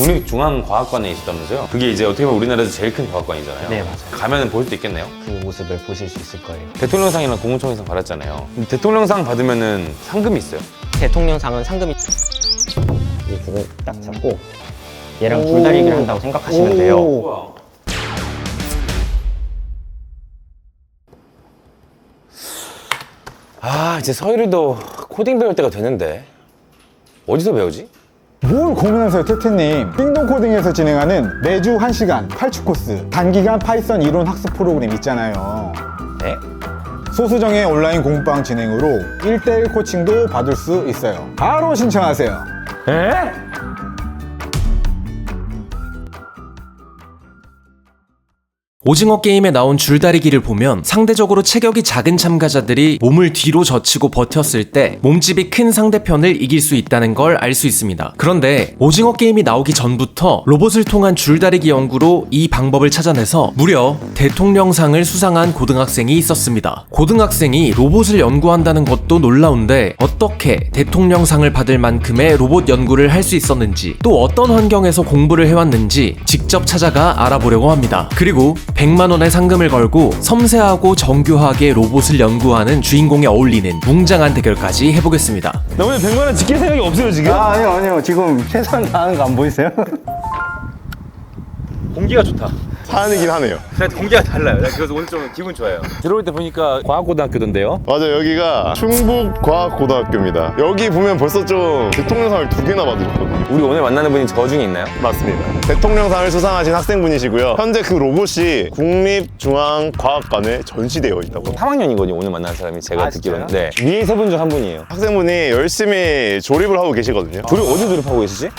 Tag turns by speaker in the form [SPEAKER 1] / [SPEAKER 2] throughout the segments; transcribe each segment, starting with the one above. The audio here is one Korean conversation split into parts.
[SPEAKER 1] 국립중앙과학관에 있었다면서요? 그게 이제 어떻게 보면 우리나라에서 제일 큰 과학관이잖아요.
[SPEAKER 2] 네, 맞아요.
[SPEAKER 1] 가면은 볼 수 있겠네요.
[SPEAKER 2] 그 모습을 보실 수 있을 거예요.
[SPEAKER 1] 대통령상이랑 국무총리상 받았잖아요. 대통령상 받으면은 상금이 있어요?
[SPEAKER 2] 대통령상은 상금이 이 그걸 딱 잡고 얘랑 줄다리기를 한다고 생각하시면 돼요.
[SPEAKER 1] 우와. 아, 이제 서유리도 코딩 배울 때가 되는데 어디서 배우지?
[SPEAKER 3] 뭘 고민하세요, 태태님. 띵동코딩에서 진행하는 매주 1시간 8주 코스 단기간 파이썬 이론 학습 프로그램 있잖아요.
[SPEAKER 1] 네?
[SPEAKER 3] 소수정의 온라인 공부방 진행으로 1대1 코칭도 받을 수 있어요. 바로 신청하세요.
[SPEAKER 1] 에?
[SPEAKER 4] 오징어 게임에 나온 줄다리기를 보면 상대적으로 체격이 작은 참가자들이 몸을 뒤로 젖히고 버텼을 때 몸집이 큰 상대편을 이길 수 있다는 걸 알 수 있습니다. 그런데 오징어 게임이 나오기 전부터 로봇을 통한 줄다리기 연구로 이 방법을 찾아내서 무려 대통령상을 수상한 고등학생이 있었습니다. 고등학생이 로봇을 연구한다는 것도 놀라운데 어떻게 대통령상을 받을 만큼의 로봇 연구를 할 수 있었는지 또 어떤 환경에서 공부를 해왔는지 직접 찾아가 알아보려고 합니다. 그리고 100만 원의 상금을 걸고 섬세하고 정교하게 로봇을 연구하는 주인공에 어울리는 웅장한 대결까지 해보겠습니다.
[SPEAKER 1] 나 오늘 100만 원 지킬 생각이 없어요 지금?
[SPEAKER 3] 아니요. 지금 최선 다하는 거 안 보이세요?
[SPEAKER 1] 공기가 좋다.
[SPEAKER 5] 산이긴 하네요.
[SPEAKER 1] 근데 공기가 달라요. 그래서 오늘 좀 기분 좋아요. 들어올 때 보니까 과학고등학교던데요?
[SPEAKER 5] 맞아요. 여기가 충북과학고등학교입니다. 여기 보면 벌써 좀 대통령상을 2개나 받으셨거든요.
[SPEAKER 1] 우리 오늘 만나는 분이 저 중에 있나요?
[SPEAKER 5] 맞습니다. 대통령상을 수상하신 학생분이시고요. 현재 그 로봇이 국립중앙과학관에 전시되어 있다고.
[SPEAKER 1] 3학년이거든요. 오늘 만난 사람이 제가 듣기로는. 네. 위에 세 분 중 한 분이에요.
[SPEAKER 5] 학생분이 열심히 조립을 하고 계시거든요.
[SPEAKER 1] 조립 어디 조립하고 계시지?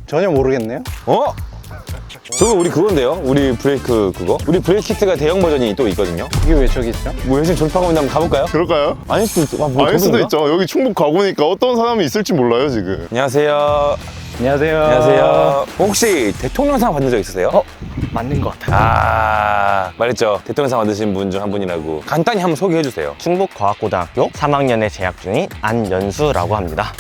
[SPEAKER 3] 전혀 모르겠네요.
[SPEAKER 1] 어? 저거 우리 그건데요? 우리 브레이크 그거? 우리 브레이크 키트가 대형 버전이 또 있거든요?
[SPEAKER 3] 이게 왜 저기 있죠?
[SPEAKER 1] 뭐 열심히 조립하고 있는데 한번 가볼까요?
[SPEAKER 5] 그럴까요?
[SPEAKER 1] 아닐 수도 있어.
[SPEAKER 5] 아닐 수도 있죠. 여기 충북과고니까 어떤 사람이 있을지 몰라요, 지금.
[SPEAKER 1] 안녕하세요.
[SPEAKER 3] 안녕하세요.
[SPEAKER 1] 안녕하세요. 혹시 대통령상 받은 적 있으세요?
[SPEAKER 2] 맞는 것 같아요.
[SPEAKER 1] 아, 말했죠. 대통령상 받으신 분 중 한 분이라고. 간단히 한번 소개해 주세요.
[SPEAKER 2] 충북과학고등학교 3학년에 재학 중인 안연수라고 합니다.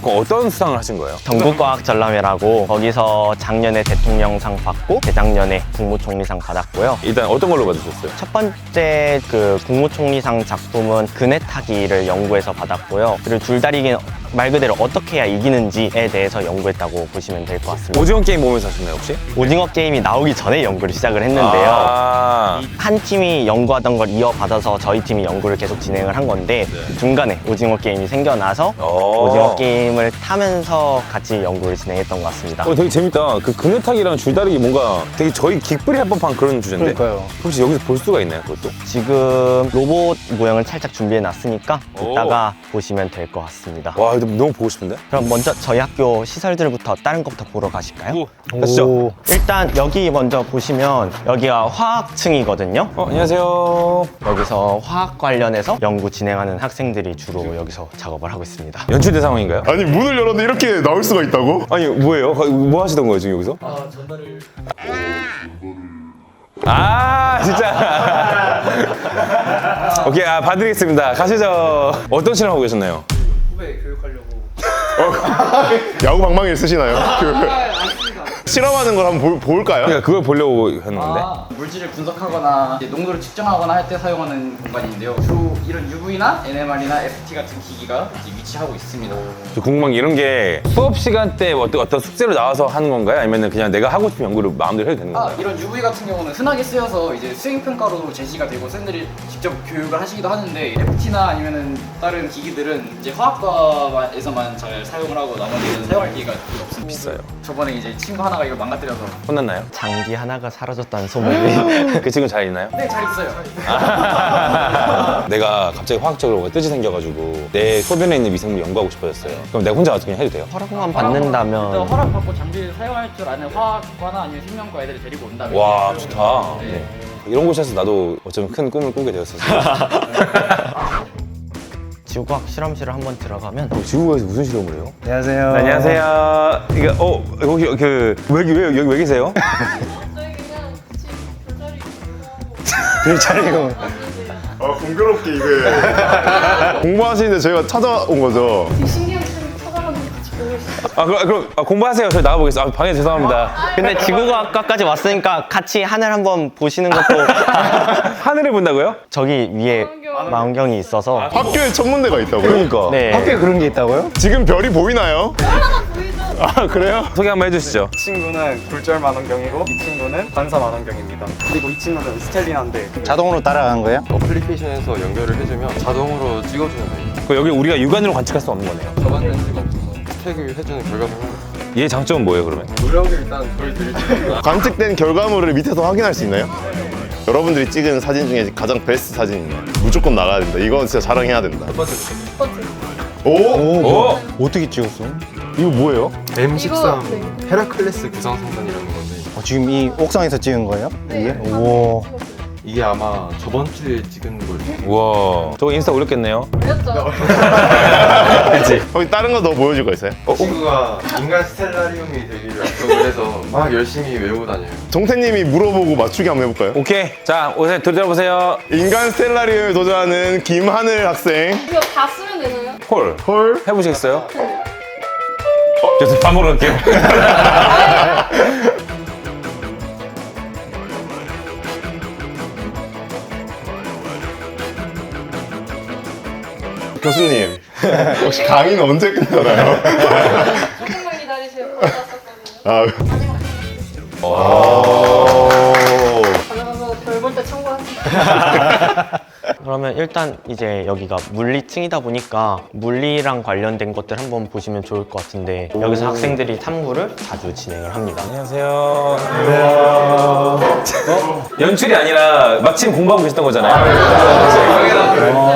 [SPEAKER 1] 그럼 어떤 수상을 하신 거예요?
[SPEAKER 2] 전국과학전람회라고 거기서 작년에 대통령상 받고 재작년에 국무총리상 받았고요.
[SPEAKER 1] 일단 어떤 걸로 받으셨어요?
[SPEAKER 2] 첫 번째 그 국무총리상 작품은 그네 타기를 연구해서 받았고요. 그리고 줄다리기는 말 그대로 어떻게 해야 이기는지에 대해서 연구했다고 보시면 될 것 같습니다.
[SPEAKER 1] 오징어 게임 보면서 하셨나요 혹시?
[SPEAKER 2] 오징어 게임이 나오기 전에 연구를 시작을 했는데요.
[SPEAKER 1] 아,
[SPEAKER 2] 한 팀이 연구하던 걸 이어받아서 저희 팀이 연구를 계속 진행을 한 건데 중간에 오징어 게임이 생겨나서 오징어 게임을 타면서 같이 연구를 진행했던 것 같습니다.
[SPEAKER 1] 되게 재밌다. 그 그네타기랑 줄다리기 뭔가 되게 저희 깃불이 할 법한 그런 주제인데?
[SPEAKER 3] 그러니까요.
[SPEAKER 1] 혹시 여기서 볼 수가 있나요 그것도?
[SPEAKER 2] 지금 로봇 모형을 살짝 준비해 놨으니까
[SPEAKER 1] 오.
[SPEAKER 2] 이따가 보시면 될 것 같습니다.
[SPEAKER 1] 와, 이거 너무 보고 싶은데?
[SPEAKER 2] 그럼 먼저 저희 학교 시설들부터 다른 것부터 보러 가실까요?
[SPEAKER 1] 가시죠.
[SPEAKER 2] 일단 여기 먼저 보시면 여기가 화학층이거든요.
[SPEAKER 1] 안녕하세요.
[SPEAKER 2] 여기서 화학 관련해서 연구 진행하는 학생들이 주로 여기서 작업을 하고 있습니다.
[SPEAKER 1] 연출된 상황인가요?
[SPEAKER 5] 아니, 문을 열었는데 이렇게 나올 수가 있다고?
[SPEAKER 1] 아니, 뭐예요? 뭐 하시던 거예요, 지금 여기서? 아, 진짜. 오케이, 봐드리겠습니다. 가시죠. 어떤 실험하고 계셨나요?
[SPEAKER 6] 후배 교육하려고.
[SPEAKER 5] 야구 방망이를 쓰시나요? 실험하는 걸 한번 볼까요?
[SPEAKER 1] 그러니까 그걸 보려고 했는데.
[SPEAKER 6] 물질을 분석하거나 이제 농도를 측정하거나 할 때 사용하는 공간인데요. 주 이런 UV나 NMR이나 FT 같은 기기가 이제 위치하고 있습니다.
[SPEAKER 1] 저 궁금한 게 이런 게 수업 시간 때 어떤 숙제로 나와서 하는 건가요? 아니면 그냥 내가 하고 싶은 연구를 마음대로 해도 되는 건가요?
[SPEAKER 6] 이런 UV 같은 경우는 흔하게 쓰여서 이제 수행평가로도 제시가 되고 쌤들이 직접 교육을 하시기도 하는데 FT나 아니면은 다른 기기들은 이제 화학과에서만 잘 사용을 하고 나머지는 사용할 기회가 없습니다.
[SPEAKER 1] 비싸요.
[SPEAKER 6] 저번에 이제 친구 하나가 이걸 망가뜨려서
[SPEAKER 1] 혼났나요?
[SPEAKER 2] 장기 하나가 사라졌다는 소문이
[SPEAKER 1] 그 친구 잘 있나요?
[SPEAKER 6] 네, 잘 있어요.
[SPEAKER 1] 내가 갑자기 화학적으로 뭔가 뜻이 생겨가지고 내 소변에 있는 미생물 연구하고 싶어졌어요. 그럼 내가 혼자 가서 그냥 해도 돼요?
[SPEAKER 2] 허락만
[SPEAKER 6] 일단
[SPEAKER 2] 받는다면
[SPEAKER 6] 허락받고 장비를 사용할 줄 아는 화학과나 아니면 생명과 애들을 데리고 온다면
[SPEAKER 1] 와, 좋다.
[SPEAKER 6] 네.
[SPEAKER 1] 이런 곳에서 나도 어쩌면 큰 꿈을 꾸게 되었어요.
[SPEAKER 2] 지구과학 실험실을 한번 들어가면
[SPEAKER 1] 지구과에서 무슨 실험을 해요?
[SPEAKER 3] 안녕하세요.
[SPEAKER 1] 네, 안녕하세요. 이거 혹시 왜 여기 왜 계세요?
[SPEAKER 7] 저희 그냥 지금 별자리 공부하고
[SPEAKER 3] 별자리고.
[SPEAKER 5] 공교롭게 이게 공부하시는데 저희가 찾아온 거죠.
[SPEAKER 7] 신기한 책 찾아가지고 같이 보고 있어요.
[SPEAKER 1] 그럼 공부하세요. 저희 나가보겠습니다. 방해 죄송합니다.
[SPEAKER 2] 근데 지구과학과까지 왔으니까 같이 하늘 한번 보시는 것도
[SPEAKER 1] 하늘을 본다고요?
[SPEAKER 2] 저기 위에 망원경이 있어서
[SPEAKER 5] 학교에 천문대가 있다고요?
[SPEAKER 1] 그러니까.
[SPEAKER 2] 네.
[SPEAKER 3] 학교에 그런 게 있다고요?
[SPEAKER 5] 지금 별이 보이나요? 아 그래요?
[SPEAKER 1] 소개 한번 해주시죠.
[SPEAKER 8] 이 친구는 굴절 만원경이고 이 친구는 반사 만원경입니다. 그리고 이 친구는 스텔린한데
[SPEAKER 3] 자동으로 따라가는 거예요?
[SPEAKER 9] 어플리케이션에서 연결을 해주면 자동으로 찍어주는 거예요.
[SPEAKER 1] 여기 우리가 육안으로 관측할 수 없는 거네요.
[SPEAKER 9] 저반 렌즈가 없어서 채택을 해주는 결과물을
[SPEAKER 1] 얘 장점은 뭐예요, 그러면?
[SPEAKER 9] 무료하게 일단 보여드릴 테니까
[SPEAKER 5] 관측된 결과물을 밑에서 확인할 수 있나요? 여러분들이 찍은 사진 중에 가장 베스트 사진이네요. 무조건 나가야 된다. 이건 진짜 자랑해야 된다. 오?
[SPEAKER 3] 어떻게 찍었어?
[SPEAKER 5] 이거 뭐예요?
[SPEAKER 9] M13
[SPEAKER 7] 네.
[SPEAKER 9] 헤라클레스 구상성단이라는 건데
[SPEAKER 3] 지금 이 옥상에서 찍은 거예요? 이게? 오.
[SPEAKER 9] 이게 아마 저번 주에 찍은 걸
[SPEAKER 1] 우와. 저거 인스타 올렸겠네요.
[SPEAKER 7] 보였죠?
[SPEAKER 5] 혹시 다른 거 더 보여줄 거 있어요?
[SPEAKER 9] 친구가 인간 스텔라리움이 되기를 약속을 해서 막 열심히 외우고 다녀요.
[SPEAKER 5] 정태님이 물어보고 맞추기 한번 해볼까요?
[SPEAKER 1] 오케이. 자, 오세요. 들어보세요.
[SPEAKER 5] 인간 스텔라리움에 도전하는 김하늘 학생.
[SPEAKER 7] 이거 다 쓰면 되나요?
[SPEAKER 1] 홀.
[SPEAKER 5] 헐?
[SPEAKER 1] 해보시겠어요? 죄송, 밥 먹으러 갈게요.
[SPEAKER 5] 교수님, 혹시 강의는 언제 끝나나요?
[SPEAKER 7] 조금만 기다리세요. 받았었거든요.
[SPEAKER 5] 아,
[SPEAKER 7] 가능하면 별 볼 때 참고하세요.
[SPEAKER 2] 그러면 일단 이제 여기가 물리층이다 보니까 물리랑 관련된 것들 한번 보시면 좋을 것 같은데 여기서 학생들이 탐구를 자주 진행을 합니다.
[SPEAKER 1] 안녕하세요. 연출이 아니라 마침 공부하고 계셨던 거잖아요.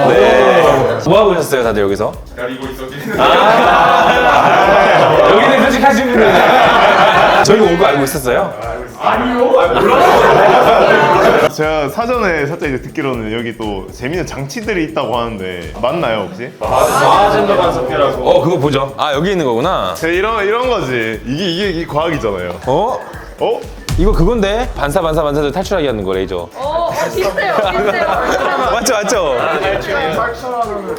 [SPEAKER 1] 네. 뭐 하고 계셨어요, 다들 여기서? 기다리고 있었긴 여기는 솔직하신 분이네. 저희가 올 거 알고 있었어요?
[SPEAKER 5] 제가 사전에 살짝 이제 듣기로는 여기 또 재밌는 장치들이 있다고 하는데 맞나요 혹시?
[SPEAKER 1] 그거 보죠. 아, 여기 있는 거구나.
[SPEAKER 5] 이런 거지. 이게 과학이잖아요.
[SPEAKER 1] 어?
[SPEAKER 5] 어?
[SPEAKER 1] 이거 그건데? 반사들 탈출하게 하는 거, 레이저.
[SPEAKER 7] 비슷해요. 비슷해요.
[SPEAKER 1] 맞죠?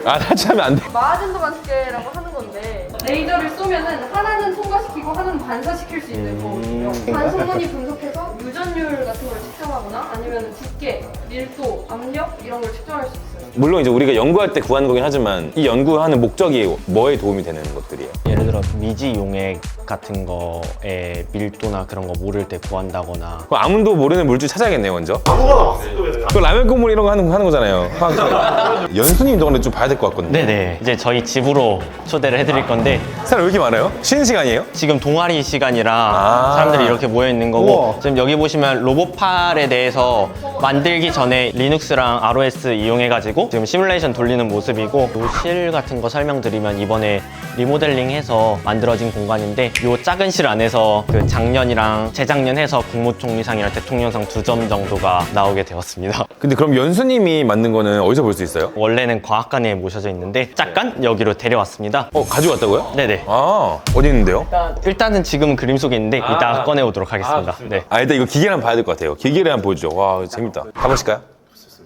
[SPEAKER 1] 아, 탈출하면 안 돼.
[SPEAKER 7] 마하젠더 관측계라고 하는 건데 레이저를 쏘면은 하나는 통과시키고 하나는 반사시킬 수 있는 거거든요. 반성문이 분석해서 유전율 같은 걸 측정하거나 아니면 두께, 밀도, 압력 이런 걸 측정할 수 있어요.
[SPEAKER 1] 물론 이제 우리가 연구할 때 구하는 거긴 하지만 이 연구하는 목적이 뭐에 도움이 되는 것들이에요?
[SPEAKER 2] 예를 들어 미지 용액 같은 거에 밀도나 그런 거 모를 때 구한다거나
[SPEAKER 1] 그럼 아무도 모르는 물질 찾아야겠네요, 먼저. 그 라면 국물 이런 거 하는 거잖아요. 연수님 동안에 좀 봐야 될 것 같거든요.
[SPEAKER 2] 네네 이제 저희 집으로 초대를 해드릴 건데
[SPEAKER 1] 사람 왜 이렇게 많아요? 쉬는 시간이에요?
[SPEAKER 2] 지금 동아리 시간이라 사람들이 이렇게 모여 있는 거고
[SPEAKER 3] 우와.
[SPEAKER 2] 지금 여기 보시면 로봇팔에 대해서 만들기 전에 리눅스랑 ROS 이용해가지고 지금 시뮬레이션 돌리는 모습이고 요 실 같은 거 설명드리면 이번에 리모델링해서 만들어진 공간인데 요 작은 실 안에서 그 작년이랑 재작년 해서 국무총리상이랑 대통령상 2점 정도가 나오게 되었습니다.
[SPEAKER 1] 근데 그럼 연수님이 만든 거는 어디서 볼 수 있어요?
[SPEAKER 2] 원래는 과학관에 모셔져 있는데 잠깐 여기로 데려왔습니다.
[SPEAKER 1] 가져왔다고요?
[SPEAKER 2] 네네.
[SPEAKER 1] 아, 어디 있는데요?
[SPEAKER 2] 일단은 지금 그림 속에 있는데 이따 꺼내 오도록 하겠습니다. 네.
[SPEAKER 1] 아, 일단 이거 기계를 한번 봐야 될 것 같아요. 기계를 한번 보여주죠. 와, 재밌다. 가보실까요?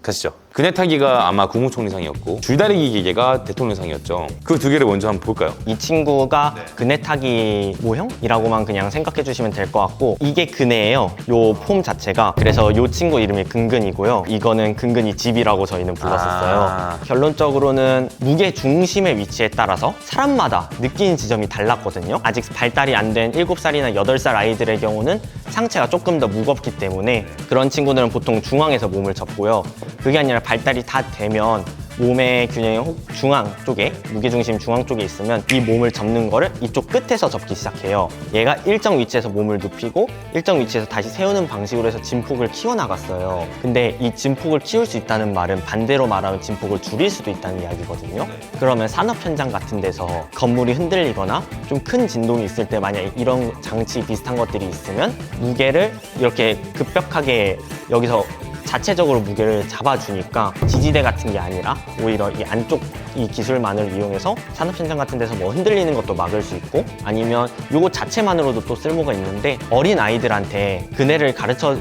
[SPEAKER 1] 가시죠. 그네 타기가 아마 국무총리상이었고 줄다리기 기계가 대통령상이었죠. 그 두 개를 먼저 한번 볼까요?
[SPEAKER 2] 이 친구가 그네 타기 모형이라고만 그냥 생각해 주시면 될 것 같고 이게 그네예요. 요 폼 자체가 그래서 요 친구 이름이 근근이고요. 이거는 근근이 집이라고 저희는 불렀었어요. 결론적으로는 무게 중심의 위치에 따라서 사람마다 느끼는 지점이 달랐거든요. 아직 발달이 안 된 7살이나 8살 아이들의 경우는 상체가 조금 더 무겁기 때문에 그런 친구들은 보통 중앙에서 몸을 접고요. 그게 아니라 발달이 다 되면 몸의 균형이 중앙 쪽에 무게중심 중앙 쪽에 있으면 이 몸을 접는 거를 이쪽 끝에서 접기 시작해요. 얘가 일정 위치에서 몸을 눕히고 일정 위치에서 다시 세우는 방식으로 해서 진폭을 키워나갔어요. 근데 이 진폭을 키울 수 있다는 말은 반대로 말하면 진폭을 줄일 수도 있다는 이야기거든요. 그러면 산업 현장 같은 데서 건물이 흔들리거나 좀 큰 진동이 있을 때 만약 이런 장치 비슷한 것들이 있으면 무게를 이렇게 급격하게 여기서 자체적으로 무게를 잡아주니까 지지대 같은 게 아니라 오히려 이 안쪽 이 기술만을 이용해서 산업 현장 같은 데서 뭐 흔들리는 것도 막을 수 있고 아니면 요거 자체만으로도 또 쓸모가 있는데 어린 아이들한테 그네를 가르쳐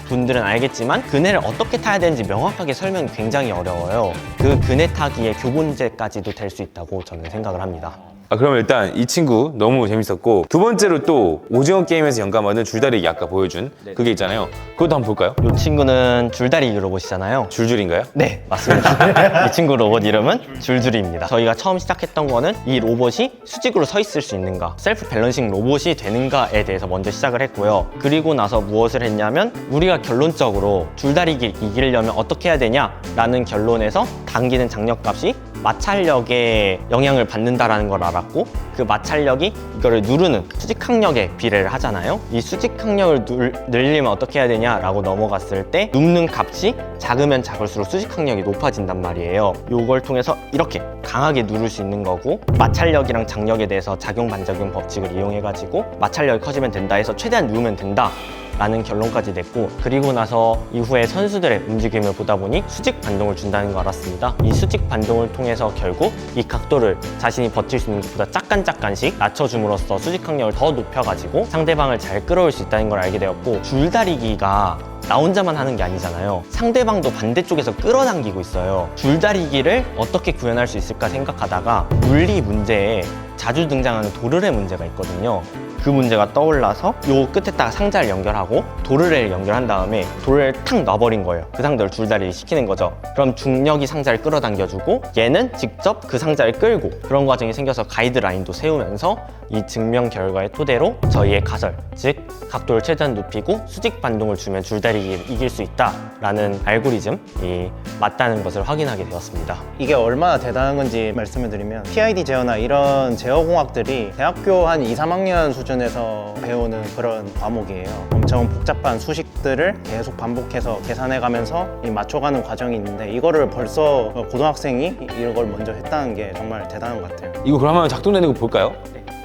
[SPEAKER 2] 분들은 알겠지만 그네를 어떻게 타야 되는지 명확하게 설명이 굉장히 어려워요. 그 그네 타기의 교본제까지도 될 수 있다고 저는 생각을 합니다.
[SPEAKER 1] 그러면 일단 이 친구 너무 재밌었고 두 번째로 또 오징어 게임에서 영감받은 줄다리기 아까 보여준 그게 있잖아요. 그것도 한번 볼까요?
[SPEAKER 2] 이 친구는 줄다리기 로봇이잖아요.
[SPEAKER 1] 줄줄인가요?
[SPEAKER 2] 네, 맞습니다. 이 친구 로봇 이름은 줄줄이입니다. 저희가 처음 시작했던 거는 이 로봇이 수직으로 서 있을 수 있는가, 셀프 밸런싱 로봇이 되는가에 대해서 먼저 시작을 했고요. 그리고 나서 무엇을 했냐면 우리가 결론적으로 줄다리기 이기려면 어떻게 해야 되냐라는 결론에서 당기는 장력값이 마찰력에 영향을 받는다라는 걸 알았고, 그 마찰력이 이거를 누르는 수직항력에 비례를 하잖아요. 이 수직항력을 늘리면 어떻게 해야 되냐라고 넘어갔을 때 눕는 값이 작으면 작을수록 수직항력이 높아진단 말이에요. 이걸 통해서 이렇게 강하게 누를 수 있는 거고, 마찰력이랑 장력에 대해서 작용 반작용 법칙을 이용해가지고 마찰력이 커지면 된다 해서 최대한 누우면 된다 라는 결론까지 냈고, 그리고 나서 이후에 선수들의 움직임을 보다 보니 수직 반동을 준다는 걸 알았습니다. 이 수직 반동을 통해서 결국 이 각도를 자신이 버틸 수 있는 것보다 약간씩 낮춰줌으로써 수직 항력을 더 높여가지고 상대방을 잘 끌어올 수 있다는 걸 알게 되었고, 줄다리기가 나 혼자만 하는 게 아니잖아요. 상대방도 반대쪽에서 끌어당기고 있어요. 줄다리기를 어떻게 구현할 수 있을까 생각하다가 물리 문제에 자주 등장하는 도르래 문제가 있거든요. 그 문제가 떠올라서 요 끝에다가 상자를 연결하고 도르래를 연결한 다음에 도르래를 탁 놔버린 거예요. 그 상자를 줄다리기 시키는 거죠. 그럼 중력이 상자를 끌어당겨주고 얘는 직접 그 상자를 끌고, 그런 과정이 생겨서 가이드라인도 세우면서 이 증명 결과의 토대로 저희의 가설, 즉 각도를 최대한 높이고 수직 반동을 주면 줄다리기를 이길 수 있다라는 알고리즘이 맞다는 것을 확인하게 되었습니다.
[SPEAKER 10] 이게 얼마나 대단한 건지 말씀을 드리면 PID 제어나 이런 제어공학들이 대학교 한 2, 3학년 수준에서 배우는 그런 과목이에요. 엄청 복잡한 수식들을 계속 반복해서 계산해가면서 맞춰가는 과정이 있는데, 이거를 벌써 고등학생이 이걸 먼저 했다는 게 정말 대단한 것 같아요.
[SPEAKER 1] 이거 그러면 작동되는 거 볼까요?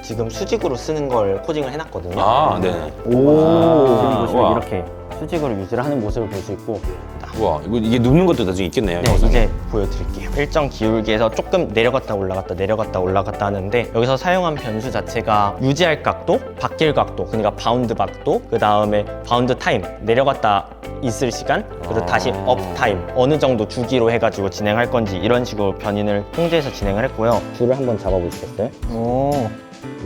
[SPEAKER 2] 지금 수직으로 쓰는 걸 코딩을 해놨거든요.
[SPEAKER 1] 아, 네.
[SPEAKER 2] 보시면
[SPEAKER 1] 와.
[SPEAKER 2] 이렇게 수직으로 유지를 하는 모습을 볼 수 있고,
[SPEAKER 1] 우와, 이게 눕는 것도 나중에 있겠네요.
[SPEAKER 2] 네,
[SPEAKER 1] 영상에.
[SPEAKER 2] 이제 보여드릴게요. 일정 기울기에서 조금 내려갔다 올라갔다 하는데, 여기서 사용한 변수 자체가 유지할 각도, 바뀔 각도, 그러니까 바운드 각도, 그 다음에 바운드 타임, 내려갔다 있을 시간, 그리고 다시 업 타임, 어느 정도 주기로 해가지고 진행할 건지 이런 식으로 변인을 통제해서 진행을 했고요. 줄을 한번 잡아보시겠어요?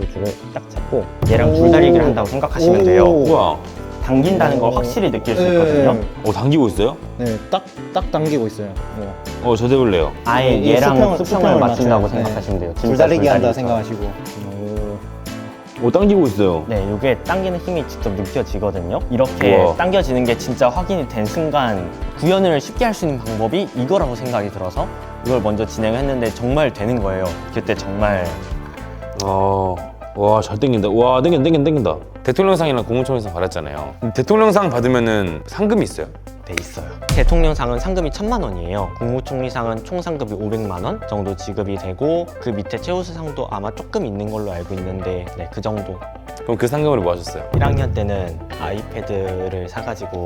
[SPEAKER 2] 이 줄을 딱 잡고 얘랑 줄다리기를 한다고 생각하시면 돼요.
[SPEAKER 1] 우와.
[SPEAKER 2] 당긴다는 걸 확실히 느낄 수 있거든요.
[SPEAKER 1] 당기고 있어요?
[SPEAKER 10] 네, 딱 당기고 있어요.
[SPEAKER 1] 저도 해볼래요.
[SPEAKER 2] 아예
[SPEAKER 10] 이게
[SPEAKER 2] 얘랑
[SPEAKER 10] 수평을
[SPEAKER 2] 수평을 맞춘다고
[SPEAKER 10] 맞춰요.
[SPEAKER 2] 생각하시면 돼요. 진짜
[SPEAKER 10] 줄다리기 한다
[SPEAKER 2] 줄다리기처럼.
[SPEAKER 10] 생각하시고.
[SPEAKER 1] 당기고 있어요.
[SPEAKER 2] 네, 이게 당기는 힘이 직접 느껴지거든요. 이렇게
[SPEAKER 1] 우와.
[SPEAKER 2] 당겨지는 게 진짜 확인이 된 순간 구현을 쉽게 할 수 있는 방법이 이거라고 생각이 들어서 이걸 먼저 진행했는데 정말 되는 거예요. 그때 정말
[SPEAKER 1] 와, 잘 땡긴다. 와, 땡긴다. 대통령상이랑 국무총리상 받았잖아요. 대통령상 받으면은 상금이 있어요?
[SPEAKER 2] 네, 있어요. 대통령상은 상금이 1,000만 원이에요. 국무총리상은 총 상금이 500만 원 정도 지급이 되고, 그 밑에 최우수상도 아마 조금 있는 걸로 알고 있는데, 네, 그 정도.
[SPEAKER 1] 그럼 그 상금으로 뭐 하셨어요?
[SPEAKER 2] 1학년 때는 아이패드를 사가지고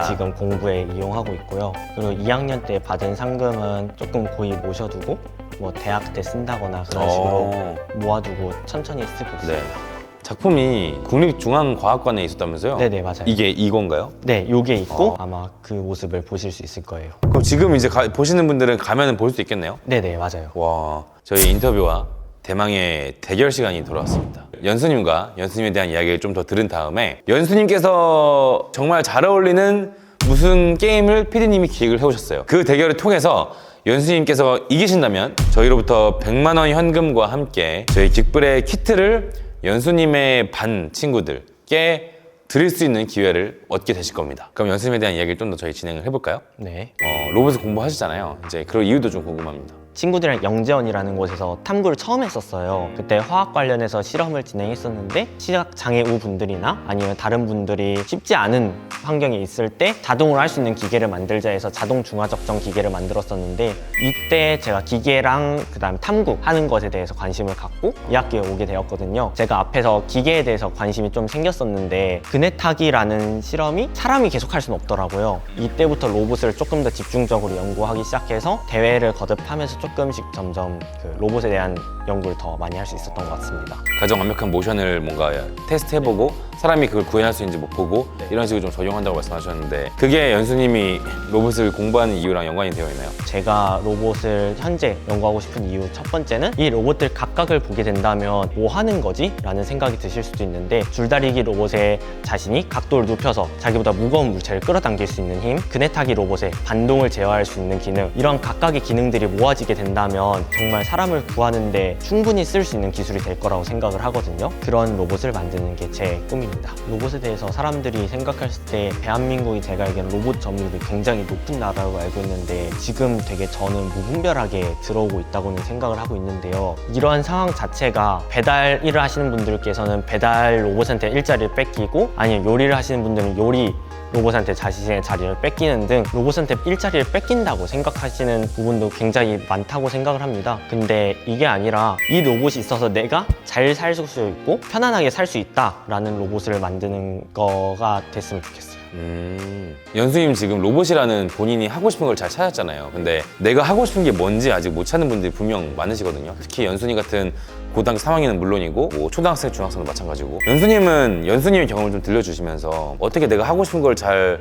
[SPEAKER 2] 지금 공부에 이용하고 있고요. 그리고 2학년 때 받은 상금은 조금 고이 모셔두고 뭐 대학 때 쓴다거나 그런 식으로 모아두고 천천히 쓰고 있어요.
[SPEAKER 1] 네. 작품이 국립중앙과학관에 있었다면서요?
[SPEAKER 2] 네네, 맞아요.
[SPEAKER 1] 이게 이건가요?
[SPEAKER 2] 네, 요게 있고 아마 그 모습을 보실 수 있을 거예요.
[SPEAKER 1] 그럼 지금 이제 보시는 분들은 가면은 볼 수 있겠네요?
[SPEAKER 2] 네네, 맞아요.
[SPEAKER 1] 와, 저희 인터뷰와 대망의 대결 시간이 돌아왔습니다. 연수님과 연수님에 대한 이야기를 좀 더 들은 다음에 연수님께서 정말 잘 어울리는 무슨 게임을 PD님이 기획을 해오셨어요. 그 대결을 통해서 연수님께서 이기신다면 저희로부터 100만 원 현금과 함께 저희 긱블의 키트를 연수님의 반 친구들께 드릴 수 있는 기회를 얻게 되실 겁니다. 그럼 연수님에 대한 이야기를 좀 더 저희 진행을 해볼까요?
[SPEAKER 2] 네.
[SPEAKER 1] 로봇을 공부하시잖아요. 이제 그럴 이유도 좀 궁금합니다.
[SPEAKER 2] 친구들이랑 영재원이라는 곳에서 탐구를 처음 했었어요. 그때 화학 관련해서 실험을 진행했었는데 시각장애 우 분들이나 아니면 다른 분들이 쉽지 않은 환경에 있을 때 자동으로 할 수 있는 기계를 만들자 해서 자동 중화 적정 기계를 만들었었는데, 이때 제가 기계랑 그다음 탐구하는 것에 대해서 관심을 갖고 이 학교에 오게 되었거든요. 제가 앞에서 기계에 대해서 관심이 좀 생겼었는데 그네 타기라는 실험이 사람이 계속 할 수는 없더라고요. 이때부터 로봇을 조금 더 집중적으로 연구하기 시작해서 대회를 거듭하면서 조금씩 점점 그 로봇에 대한 연구를 더 많이 할 수 있었던 것 같습니다.
[SPEAKER 1] 가장 완벽한 모션을 뭔가 테스트 해보고 사람이 그걸 구현할 수 있는지 못 보고 이런 식으로 좀 적용한다고 말씀하셨는데 그게 연수님이 로봇을 공부하는 이유랑 연관이 되어 있나요?
[SPEAKER 2] 제가 로봇을 현재 연구하고 싶은 이유 첫 번째는 이 로봇들 각각을 보게 된다면 뭐 하는 거지? 라는 생각이 드실 수도 있는데 줄다리기 로봇의 자신이 각도를 눕혀서 자기보다 무거운 물체를 끌어당길 수 있는 힘, 그네타기 로봇의 반동을 제어할 수 있는 기능, 이런 각각의 기능들이 모아지게 된다면 정말 사람을 구하는데 충분히 쓸 수 있는 기술이 될 거라고 생각을 하거든요. 그런 로봇을 만드는 게 제 꿈입니다. 로봇에 대해서 사람들이 생각했을 때 대한민국이 제가 알기로는 로봇 점유율이 굉장히 높은 나라로 알고 있는데 지금 되게 저는 무분별하게 들어오고 있다고는 생각을 하고 있는데요. 이러한 상황 자체가 배달 일을 하시는 분들께서는 배달 로봇한테 일자리를 뺏기고 아니면 요리를 하시는 분들은 요리 로봇한테 자신의 자리를 뺏기는 등 로봇한테 일자리를 뺏긴다고 생각하시는 부분도 굉장히 많다고 생각을 합니다. 근데 이게 아니라 이 로봇이 있어서 내가 잘 살 수 있고 편안하게 살 수 있다라는 로봇을 만드는 거가 됐으면 좋겠어요.
[SPEAKER 1] 연수님 지금 로봇이라는 본인이 하고 싶은 걸 잘 찾았잖아요. 근데 내가 하고 싶은 게 뭔지 아직 못 찾는 분들이 분명 많으시거든요. 특히 연수님 같은 고등학교 3학년은 물론이고 뭐 초등학생, 중학생도 마찬가지고 연수님은 연수님의 경험을 좀 들려주시면서 어떻게 내가 하고 싶은 걸 잘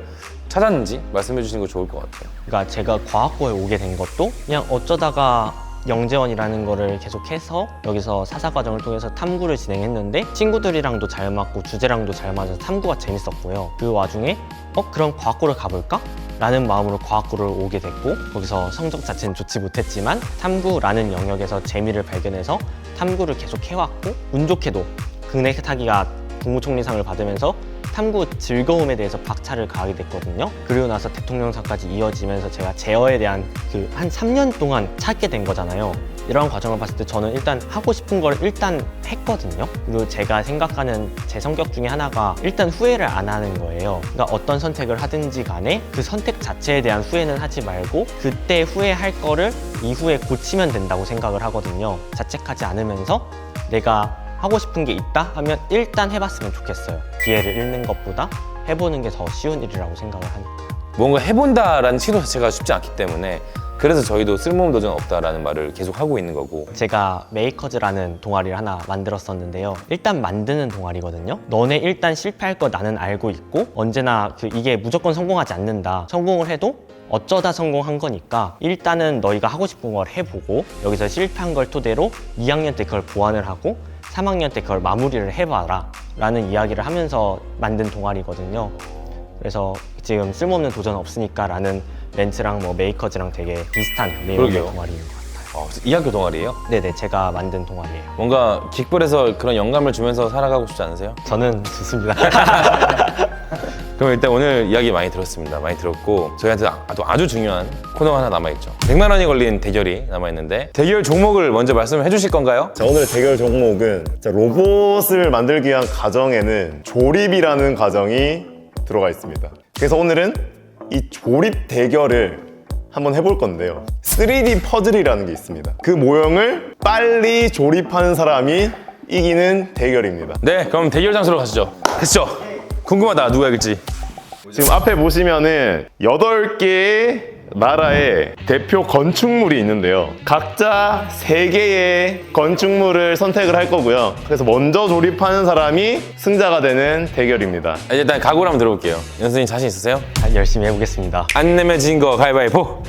[SPEAKER 1] 찾았는지 말씀해 주시는 거 좋을 것 같아요.
[SPEAKER 2] 그러니까 제가 과학고에 오게 된 것도 그냥 어쩌다가 영재원이라는 거를 계속해서 여기서 사사과정을 통해서 탐구를 진행했는데 친구들이랑도 잘 맞고 주제랑도 잘 맞아서 탐구가 재밌었고요. 그 와중에 그럼 과학고를 가볼까? 라는 마음으로 과학고를 오게 됐고 거기서 성적 자체는 좋지 못했지만 탐구라는 영역에서 재미를 발견해서 탐구를 계속 해왔고 운 좋게도 그네타기가 국무총리상을 받으면서 탐구 즐거움에 대해서 박차를 가하게 됐거든요. 그리고 나서 대통령상까지 이어지면서 제가 제어에 대한 그 한 3년 동안 찾게 된 거잖아요. 이런 과정을 봤을 때 저는 일단 하고 싶은 걸 일단 했거든요. 그리고 제가 생각하는 제 성격 중에 하나가 일단 후회를 안 하는 거예요. 그러니까 어떤 선택을 하든지 간에 그 선택 자체에 대한 후회는 하지 말고 그때 후회할 거를 이후에 고치면 된다고 생각을 하거든요. 자책하지 않으면서 내가 하고 싶은 게 있다 하면 일단 해봤으면 좋겠어요. 기회를 잃는 것보다 해보는 게 더 쉬운 일이라고 생각을 하니까.
[SPEAKER 1] 뭔가 해본다라는 시도 자체가 쉽지 않기 때문에 그래서 저희도 쓸모없는 도전은 없다라는 말을 계속 하고 있는 거고
[SPEAKER 2] 제가 메이커즈라는 동아리를 하나 만들었었는데요. 일단 만드는 동아리거든요. 너네 일단 실패할 거 나는 알고 있고 언제나 이게 무조건 성공하지 않는다. 성공을 해도 어쩌다 성공한 거니까 일단은 너희가 하고 싶은 걸 해보고 여기서 실패한 걸 토대로 2학년 때 그걸 보완을 하고 3학년 때 그걸 마무리를 해봐라 라는 이야기를 하면서 만든 동아리거든요. 그래서 지금 쓸모없는 도전 없으니까 라는 멘트랑 뭐 메이커즈랑 되게 비슷한 내용의
[SPEAKER 1] 그러게요.
[SPEAKER 2] 동아리인 것 같아요.
[SPEAKER 1] 이 학교 동아리예요?
[SPEAKER 2] 네네, 제가 만든 동아리예요.
[SPEAKER 1] 뭔가 깃불에서 그런 영감을 주면서 살아가고 싶지 않으세요?
[SPEAKER 2] 저는 좋습니다.
[SPEAKER 1] 그럼 일단 오늘 이야기 많이 들었습니다. 많이 들었고 저희한테 아주 중요한 코너가 하나 남아있죠. 100만 원이 걸린 대결이 남아있는데 대결 종목을 먼저 말씀을 해주실 건가요?
[SPEAKER 5] 자, 오늘의 대결 종목은 로봇을 만들기 위한 과정에는 조립이라는 과정이 들어가 있습니다. 그래서 오늘은 이 조립 대결을 한번 해볼 건데요. 3D 퍼즐이라는 게 있습니다. 그 모형을 빨리 조립하는 사람이 이기는 대결입니다.
[SPEAKER 1] 네, 그럼 대결 장소로 가시죠. 가시죠. 궁금하다, 누가 이길지.
[SPEAKER 5] 지금 앞에 보시면은 8개의 나라의 대표 건축물이 있는데요. 각자 3개의 건축물을 선택을 할 거고요. 그래서 먼저 조립하는 사람이 승자가 되는 대결입니다.
[SPEAKER 1] 일단 각오를 한번 들어볼게요. 연수님 자신 있으세요?
[SPEAKER 2] 열심히 해보겠습니다.
[SPEAKER 1] 안 내면 진 거 가위바위보.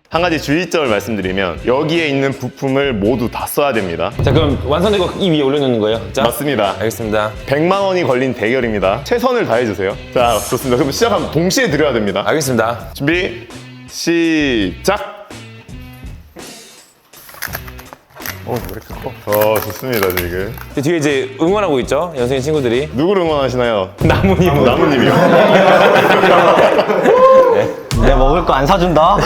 [SPEAKER 5] 한 가지 주의점을 말씀드리면 여기에 있는 부품을 모두 다 써야 됩니다.
[SPEAKER 1] 자, 그럼 완성된 거 이 위에 올려놓는 거예요? 자,
[SPEAKER 5] 맞습니다.
[SPEAKER 1] 알겠습니다.
[SPEAKER 5] 100만 원이 걸린 대결입니다. 최선을 다해주세요. 자, 좋습니다. 그럼 시작하면 동시에 드려야 됩니다.
[SPEAKER 1] 알겠습니다.
[SPEAKER 5] 준비, 시작!
[SPEAKER 10] 왜 이렇게 커?
[SPEAKER 5] 좋습니다, 지금.
[SPEAKER 1] 뒤에 이제 응원하고 있죠? 연수님 친구들이.
[SPEAKER 5] 누구를 응원하시나요?
[SPEAKER 1] 나무님.
[SPEAKER 5] 나무님이요.
[SPEAKER 2] 내 먹을 거 안 사준다?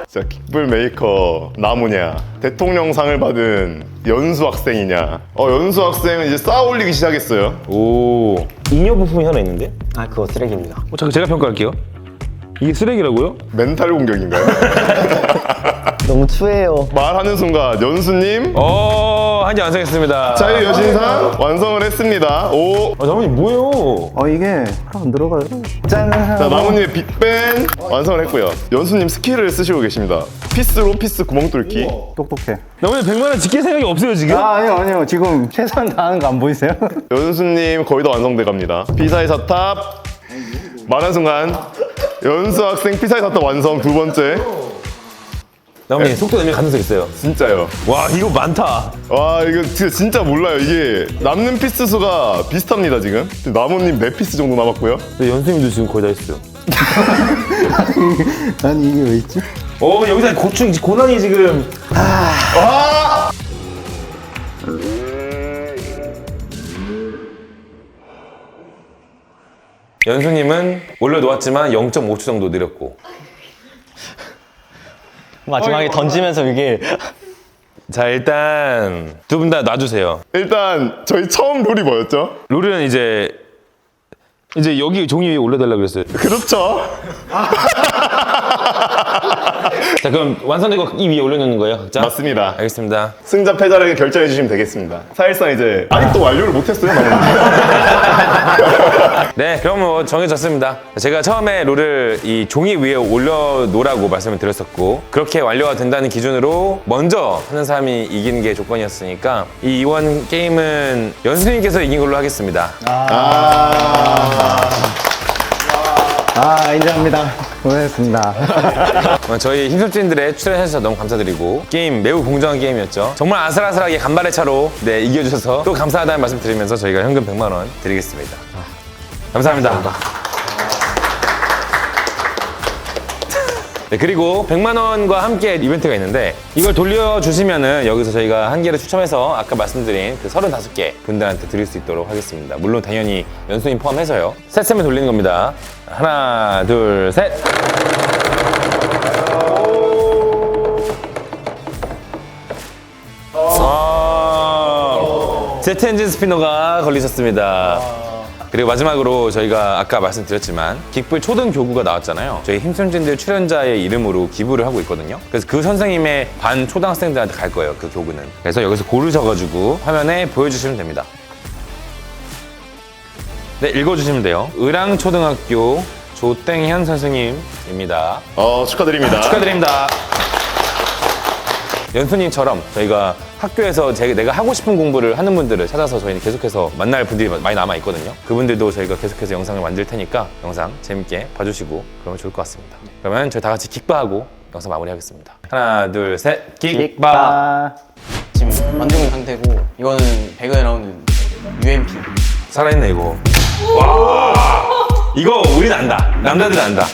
[SPEAKER 5] 자, 깃불 메이커 나무냐, 대통령상을 받은 연수 학생이냐. 연수 학생은 이제 쌓아 올리기 시작했어요.
[SPEAKER 1] 오, 잉여 부품이 하나 있는데?
[SPEAKER 2] 그거 쓰레기입니다.
[SPEAKER 1] 잠깐 제가 평가할게요. 이게 쓰레기라고요?
[SPEAKER 5] 멘탈 공격인가요?
[SPEAKER 10] 너무 추해요.
[SPEAKER 5] 말하는 순간 연수님
[SPEAKER 1] 한개 완성했습니다.
[SPEAKER 5] 자유 여신상 완성을 했습니다. 오.
[SPEAKER 1] 나머님 뭐예요?
[SPEAKER 10] 이게 안 들어가요. 짠.
[SPEAKER 5] 자, 나무님의 빅벤 완성을 했고요. 연수님 스킬을 쓰시고 계십니다. 피스로 피스 구멍 뚫기.
[SPEAKER 10] 똑똑해.
[SPEAKER 1] 나머님 100만 원 지킬 생각이 없어요 지금?
[SPEAKER 10] 아니요. 지금 최선 다하는 거 안 보이세요?
[SPEAKER 5] 연수님 거의 다 완성돼 갑니다. 피사의 사탑. 말하는 순간 연수 학생 피사의 사탑 완성 두 번째.
[SPEAKER 1] 나머님 속도 내면 가능성 있어요.
[SPEAKER 5] 진짜요.
[SPEAKER 1] 와 이거 많다.
[SPEAKER 5] 와 이거 진짜 몰라요. 이게 남는 피스 수가 비슷합니다 지금. 나무님 4피스 정도 남았고요.
[SPEAKER 1] 근데 연수님도 지금 거의 다 했어요.
[SPEAKER 10] 아니 이게 왜 있지?
[SPEAKER 1] 여기서 고난이 지금. 연수님은 올려놓았지만 0.5초 정도 느렸고.
[SPEAKER 2] 마지막에 던지면서 이게
[SPEAKER 1] 자 일단 두 분 다 놔주세요.
[SPEAKER 5] 일단 저희 처음 룰이 뭐였죠?
[SPEAKER 1] 룰은 이제 여기 종이 위에 올려달라고 그랬어요.
[SPEAKER 5] 그렇죠.
[SPEAKER 1] 자 그럼 완성된 거 이 위에 올려놓는 거예요 각자?
[SPEAKER 5] 맞습니다.
[SPEAKER 1] 알겠습니다.
[SPEAKER 5] 승자 패자를 결정해 주시면 되겠습니다. 사실상 이제 아직도 완료를 못했어요. 나무님.
[SPEAKER 1] 네 그럼 뭐 정해졌습니다. 제가 처음에 룰을 이 종이 위에 올려놓으라고 말씀을 드렸었고 그렇게 완료가 된다는 기준으로 먼저 하는 사람이 이기는 게 조건이었으니까 이 이번 게임은 연수님께서 이긴 걸로 하겠습니다.
[SPEAKER 10] 인정합니다. 고생했습니다.
[SPEAKER 1] 저희 힘술진들의 출연해주셔서 너무 감사드리고 게임 매우 공정한 게임이었죠. 정말 아슬아슬하게 간발의 차로 이겨주셔서 또 감사하다는 말씀 드리면서 저희가 현금 100만 원 드리겠습니다. 감사합니다. 네, 그리고 100만 원과 함께 이벤트가 있는데 이걸 돌려주시면은 여기서 저희가 한 개를 추첨해서 아까 말씀드린 그 35개 분들한테 드릴 수 있도록 하겠습니다. 물론 당연히 연수님 포함해서요. 셋셈을 돌리는 겁니다. 하나, 둘, 셋! 제트 엔진 스피너가 걸리셨습니다. 그리고 마지막으로 저희가 아까 말씀드렸지만 기쁠 초등 교구가 나왔잖아요. 저희 힘순진들 출연자의 이름으로 기부를 하고 있거든요. 그래서 그 선생님의 반 초등학생들한테 갈 거예요, 그 교구는. 그래서 여기서 고르셔가지고 화면에 보여주시면 됩니다. 네, 읽어주시면 돼요. 의랑초등학교 조땡현 선생님입니다.
[SPEAKER 5] 축하드립니다.
[SPEAKER 1] 축하드립니다. 연수님처럼 저희가 학교에서 내가 하고 싶은 공부를 하는 분들을 찾아서 저희는 계속해서 만날 분들이 많이 남아있거든요. 그분들도 저희가 계속해서 영상을 만들 테니까 영상 재밌게 봐주시고 그러면 좋을 것 같습니다. 그러면 저희 다 같이 킥바하고 영상 마무리하겠습니다. 하나, 둘, 셋, 킥바!
[SPEAKER 2] 지금 만들고 있는 상태고 이거는 배그에 나오는 UMP.
[SPEAKER 1] 살아있네 이거. 와! 이거 우린 안다. 남자들은 안다.